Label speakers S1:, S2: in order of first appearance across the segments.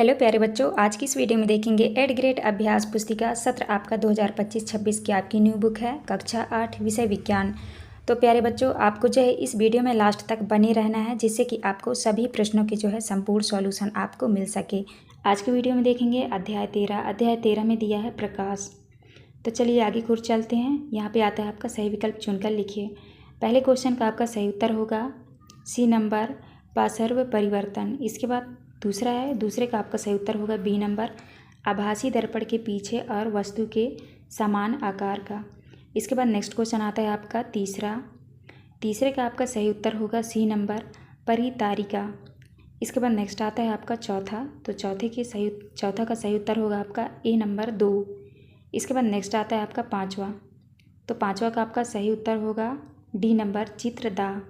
S1: Hello प्यारे बच्चों, आज की इस वीडियो में देखेंगे 8th ग्रेड अभ्यास पुस्तिका सत्र आपका 2025-26 की आपकी न्यू बुक है कक्षा 8 विषय विज्ञान। तो प्यारे बच्चों, आपको जो है इस वीडियो में लास्ट तक बने रहना है, जिससे कि आपको सभी प्रश्नों के जो है संपूर्ण सॉल्यूशन आपको मिल सके। आज की वीडियो में देखेंगे अध्याय 13 में दिया है प्रकाश। तो चलिए आगे की ओर चलते हैं। यहाँ पे आता है आपका सही विकल्प चुनकर लिखिए। पहले क्वेश्चन का आपका सही उत्तर होगा सी नंबर पार्श्व परिवर्तन। इसके बाद दूसरा है, दूसरे का आपका सही उत्तर होगा बी नंबर आभासी दर्पण के पीछे और वस्तु के समान आकार का। इसके बाद नेक्स्ट क्वेश्चन आता है आपका तीसरे का आपका सही उत्तर होगा सी नंबर परितारिका। इसके बाद नेक्स्ट आता है आपका चौथा, तो चौथा का सही उत्तर होगा आपका ए नंबर 2। इसके बाद नेक्स्ट आता है आपका पाँचवा, तो पाँचवा का आपका सही उत्तर होगा डी नंबर चित्रदाह।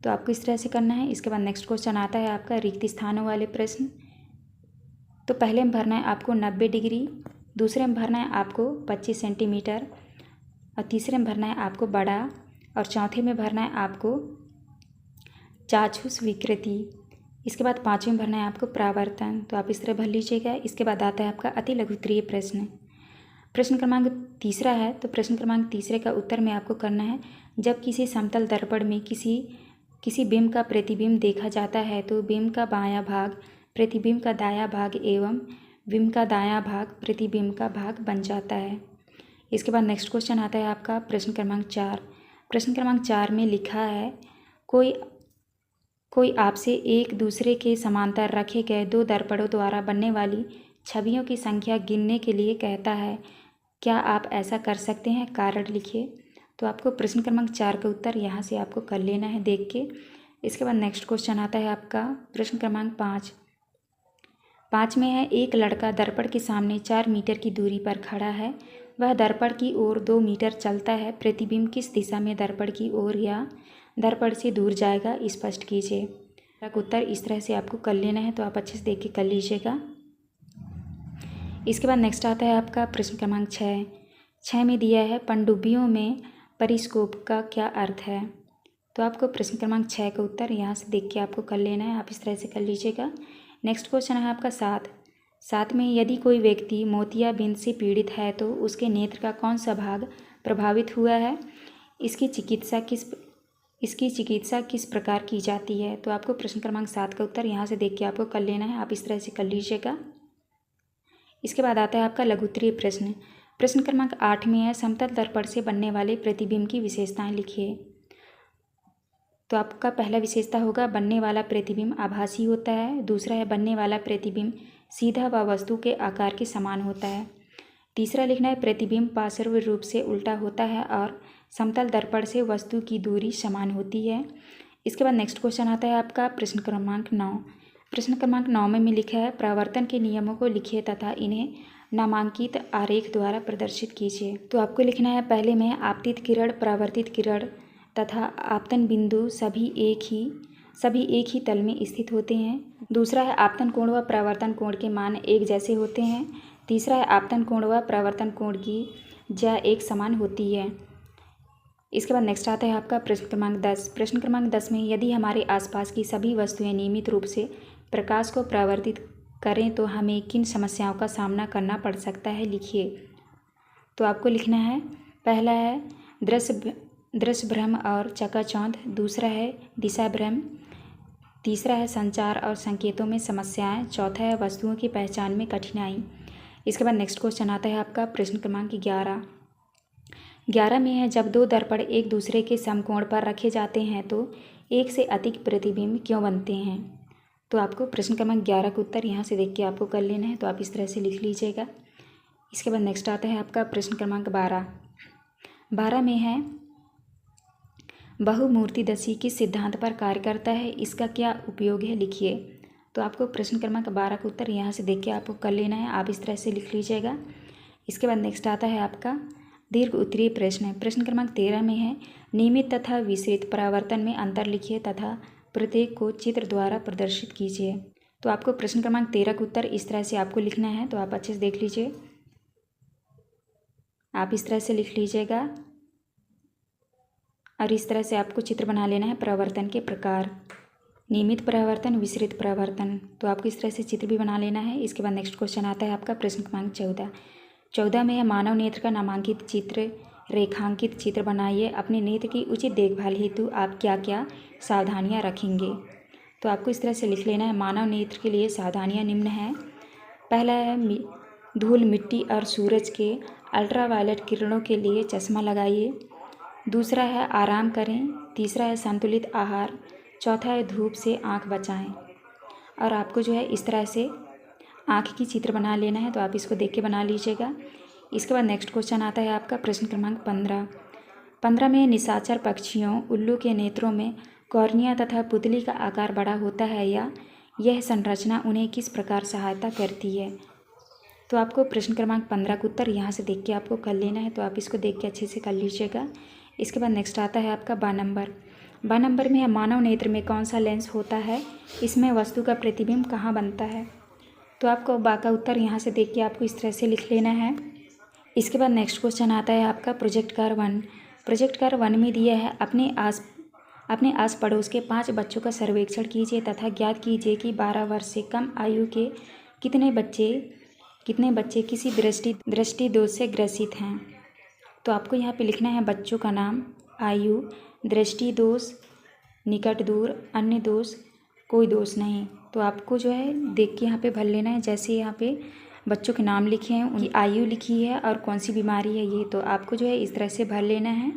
S1: तो आपको इस तरह से करना है। इसके बाद नेक्स्ट क्वेश्चन आता है आपका रिक्त स्थानों वाले प्रश्न। तो पहले में भरना है आपको 90 डिग्री, दूसरे में भरना है आपको 25 सेंटीमीटर, और तीसरे में भरना है आपको बड़ा, और चौथे में भरना है आपको चाक्षुष विकृति। इसके बाद पाँचवें में भरना है आपको परावर्तन। तो आप इस तरह भर लीजिएगा। इसके बाद आता है आपका अति लघु उत्तरीय प्रश्न। प्रश्न क्रमांक तीसरा है, तो प्रश्न क्रमांक तीसरे का उत्तर में आपको करना है जब किसी समतल दर्पण में किसी बिंब का प्रतिबिंब देखा जाता है तो बिंब का बायां भाग प्रतिबिंब का दायां भाग एवं बिंब का दायां भाग प्रतिबिंब का भाग बन जाता है। इसके बाद नेक्स्ट क्वेश्चन आता है आपका प्रश्न क्रमांक 4। प्रश्न क्रमांक 4 में लिखा है कोई आपसे एक दूसरे के समांतर रखे गए दो दर्पणों द्वारा बनने वाली छवियों की संख्या गिनने के लिए कहता है, क्या आप ऐसा कर सकते हैं? कारण लिखिए। तो आपको प्रश्न क्रमांक 4 का उत्तर यहाँ से आपको कर लेना है देख के। इसके बाद नेक्स्ट क्वेश्चन आता है आपका प्रश्न क्रमांक 5 में है एक लड़का दर्पण के सामने 4 मीटर की दूरी पर खड़ा है। वह दर्पण की ओर 2 मीटर चलता है। प्रतिबिंब किस दिशा में दर्पण की ओर या दर्पण से दूर जाएगा, स्पष्ट कीजिए। उत्तर इस तरह से आपको कर लेना है, तो आप अच्छे से देख के कर लीजिएगा। इसके बाद नेक्स्ट आता है आपका प्रश्न क्रमांक 6 में दिया है पनडुब्बियों में परिस्कोप का क्या अर्थ है। तो आपको प्रश्न क्रमांक 6 का उत्तर यहाँ से देख के आपको कर लेना है, आप इस तरह से कर लीजिएगा। नेक्स्ट क्वेश्चन है आपका 7 में यदि कोई व्यक्ति मोतियाबिंद से पीड़ित है तो उसके नेत्र का कौन सा भाग प्रभावित हुआ है, इसकी चिकित्सा किस प्रकार की जाती है। तो आपको प्रश्न क्रमांक 7 का उत्तर यहाँ से देख के आपको कर लेना है, आप इस तरह से कर लीजिएगा। इसके बाद आता है आपका लघु उत्तरीय प्रश्न। प्रश्न क्रमांक 8 में है समतल दर्पण से बनने वाले प्रतिबिंब की विशेषताएं लिखिए। तो आपका पहला विशेषता होगा बनने वाला प्रतिबिंब आभासी होता है। दूसरा है बनने वाला प्रतिबिंब सीधा व वस्तु के आकार के समान होता है। तीसरा लिखना है प्रतिबिंब पार्श्व रूप से उल्टा होता है और समतल दर्पण से वस्तु की दूरी समान होती है। इसके बाद नेक्स्ट क्वेश्चन आता है आपका प्रश्न क्रमांक 9। प्रश्न क्रमांक 9 में लिखा है परावर्तन के नियमों को लिखिए तथा इन्हें नामांकित आरेख द्वारा प्रदर्शित कीजिए। तो आपको लिखना है पहले में आपतित किरण, परावर्तित किरण तथा आपतन बिंदु सभी एक ही तल में स्थित होते हैं। दूसरा है आपतन कोण व परावर्तन कोण के मान एक जैसे होते हैं। तीसरा है आपतन कोण व परावर्तन कोण की ज्या एक समान होती है। इसके बाद नेक्स्ट आता है आपका प्रश्न क्रमांक 10। प्रश्न क्रमांक 10 में यदि हमारे आसपास की सभी वस्तुएं नियमित रूप से प्रकाश को परावर्तित करें तो हमें किन समस्याओं का सामना करना पड़ सकता है, लिखिए। तो आपको लिखना है पहला है दृश्य भ्रम और चकाचौंध, दूसरा है दिशा भ्रम, तीसरा है संचार और संकेतों में समस्याएं, चौथा है वस्तुओं की पहचान में कठिनाई। इसके बाद नेक्स्ट क्वेश्चन आता है आपका प्रश्न क्रमांक 11 में है जब दो दर्पण एक दूसरे के समकोण पर रखे जाते हैं तो एक से अधिक प्रतिबिंब क्यों बनते हैं। तो आपको प्रश्न क्रमांक 11 का उत्तर यहाँ से देख के आपको कर लेना है, तो आप इस तरह से लिख लीजिएगा। इसके बाद नेक्स्ट आता है आपका प्रश्न क्रमांक 12 में है बहुमूर्तिदर्शी किस सिद्धांत पर कार्य करता है, इसका क्या उपयोग है, लिखिए। तो आपको प्रश्न क्रमांक 12 का उत्तर यहाँ से देख के आपको कर लेना है, आप इस तरह से लिख लीजिएगा। इसके बाद नेक्स्ट आता है आपका दीर्घ उत्तरीय प्रश्न। प्रश्न क्रमांक 13 में है नियमित तथा विसरित परावर्तन में अंतर लिखिए तथा प्रत्येक को चित्र द्वारा प्रदर्शित कीजिए। तो आपको प्रश्न क्रमांक 13 का उत्तर इस तरह से आपको लिखना है, तो आप अच्छे से देख लीजिए, आप इस तरह से लिख लीजिएगा और इस तरह से आपको चित्र बना लेना है परावर्तन के प्रकार। नियमित परावर्तन, विसरित परावर्तन। तो आपको इस तरह से चित्र भी बना लेना है। इसके बाद नेक्स्ट क्वेश्चन आता है आपका प्रश्न क्रमांक 14 में है मानव नेत्र का नामांकित चित्र, रेखांकित चित्र बनाइए। अपने नेत्र की उचित देखभाल हेतु आप क्या क्या सावधानियां रखेंगे। तो आपको इस तरह से लिख लेना है। मानव नेत्र के लिए सावधानियां निम्न हैं। पहला है धूल, मिट्टी और सूरज के अल्ट्रावायलेट किरणों के लिए चश्मा लगाइए। दूसरा है आराम करें। तीसरा है संतुलित आहार। चौथा है धूप से आँख बचाएं। और आपको जो है इस तरह से आँख की चित्र बना लेना है। तो आप इसको देख के बना लीजिएगा। इसके बाद नेक्स्ट क्वेश्चन आता है आपका प्रश्न क्रमांक 15 में निशाचर पक्षियों उल्लू के नेत्रों में कॉर्निया तथा पुतली का आकार बड़ा होता है या यह संरचना उन्हें किस प्रकार सहायता करती है। तो आपको प्रश्न क्रमांक 15 का उत्तर यहाँ से देख के आपको कर लेना है। तो आप इसको देख के अच्छे से कर लीजिएगा। इसके बाद नेक्स्ट आता है आपका 12 नंबर में है मानव नेत्र में कौन सा लेंस होता है, इसमें वस्तु का प्रतिबिंब कहाँ बनता है। तो आपको बा का उत्तर यहाँ से देख के आपको इस तरह से लिख लेना है। इसके बाद नेक्स्ट क्वेश्चन आता है आपका प्रोजेक्ट कार्य 1। प्रोजेक्ट कार्य 1 में दिया है अपने आस पड़ोस के 5 बच्चों का सर्वेक्षण कीजिए तथा ज्ञात कीजिए कि 12 वर्ष से कम आयु के कितने बच्चे किसी दृष्टि दोष से ग्रसित हैं। तो आपको यहाँ पे लिखना है बच्चों का नाम, आयु, दृष्टि दोष, निकट दूर, अन्य दोष, कोई दोष नहीं। तो आपको जो है देख के यहाँ पे भर लेना है। जैसे यहाँ पे बच्चों के नाम लिखे हैं, उनकी आयु लिखी है और कौन सी बीमारी है ये, तो आपको जो है इस तरह से भर लेना है।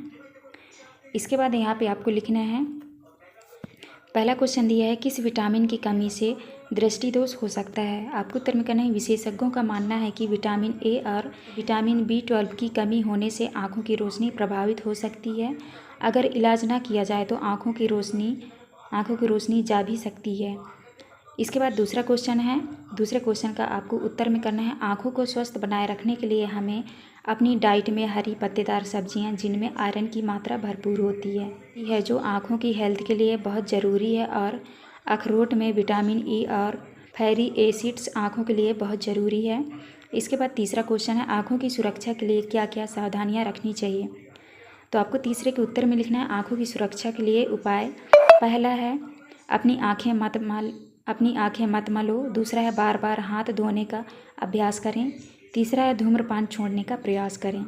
S1: इसके बाद यहाँ पे आपको लिखना है, पहला क्वेश्चन दिया है किस विटामिन की कमी से दृष्टि दोष हो सकता है। आपको उत्तर में करना है विशेषज्ञों का मानना है कि विटामिन ए और विटामिन B12 की कमी होने से आँखों की रोशनी प्रभावित हो सकती है। अगर इलाज ना किया जाए तो आँखों की रोशनी जा भी सकती है। इसके बाद दूसरा क्वेश्चन है। दूसरे क्वेश्चन का आपको उत्तर में करना है आँखों को स्वस्थ बनाए रखने के लिए हमें अपनी डाइट में हरी पत्तेदार सब्जियां जिनमें आयरन की मात्रा भरपूर होती है जो आँखों की हेल्थ के लिए बहुत ज़रूरी है, और अखरोट में विटामिन ई और फैटी एसिड्स आँखों के लिए बहुत ज़रूरी है। इसके बाद तीसरा क्वेश्चन है आँखों की सुरक्षा के लिए क्या क्या सावधानियाँ रखनी चाहिए। तो आपको तीसरे के उत्तर में लिखना है आँखों की सुरक्षा के लिए उपाय। पहला है अपनी आँखें मत मलो। दूसरा है बार बार हाथ धोने का अभ्यास करें। तीसरा है धूम्रपान छोड़ने का प्रयास करें।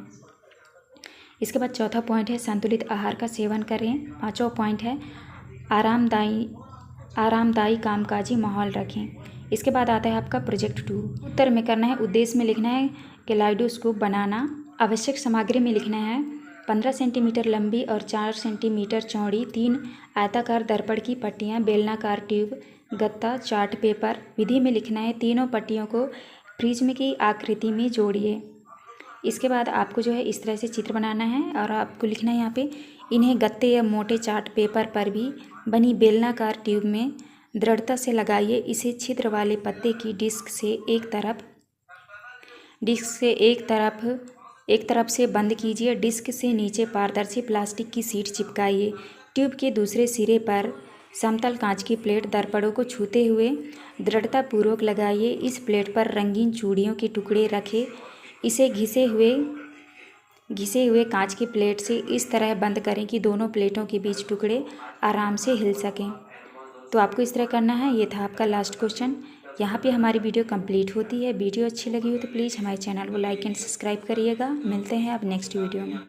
S1: इसके बाद चौथा पॉइंट है संतुलित आहार का सेवन करें। पांचवा पॉइंट है आरामदायी कामकाजी माहौल रखें। इसके बाद आता है आपका प्रोजेक्ट 2। उत्तर में करना है उद्देश्य में लिखना है कैलाइडोस्कोप बनाना। आवश्यक सामग्री में लिखना है 15 सेंटीमीटर लंबी और 4 सेंटीमीटर चौड़ी 3 आयताकार दर्पण की पट्टियाँ, बेलनाकार ट्यूब, गत्ता, चार्ट पेपर। विधि में लिखना है तीनों पट्टियों को प्रिज्म की आकृति में जोड़िए। इसके बाद आपको जो है इस तरह से चित्र बनाना है और आपको लिखना है यहाँ पे इन्हें गत्ते या मोटे चार्ट पेपर पर भी बनी बेलनाकार ट्यूब में दृढ़ता से लगाइए। इसे छिद्र वाले पत्ते की डिस्क से एक तरफ से बंद कीजिए। डिस्क से नीचे पारदर्शी प्लास्टिक की शीट चिपकाइए। ट्यूब के दूसरे सिरे पर समतल कांच की प्लेट दर्पणों को छूते हुए दृढ़तापूर्वक लगाइए। इस प्लेट पर रंगीन चूड़ियों के टुकड़े रखें। इसे घिसे हुए कांच की प्लेट से इस तरह बंद करें कि दोनों प्लेटों के बीच टुकड़े आराम से हिल सकें। तो आपको इस तरह करना है। ये था आपका लास्ट क्वेश्चन। यहाँ पे हमारी वीडियो कंप्लीट होती है। वीडियो अच्छी लगी हो तो प्लीज़ हमारे चैनल को लाइक एंड सब्सक्राइब करिएगा। मिलते हैं अब नेक्स्ट वीडियो में।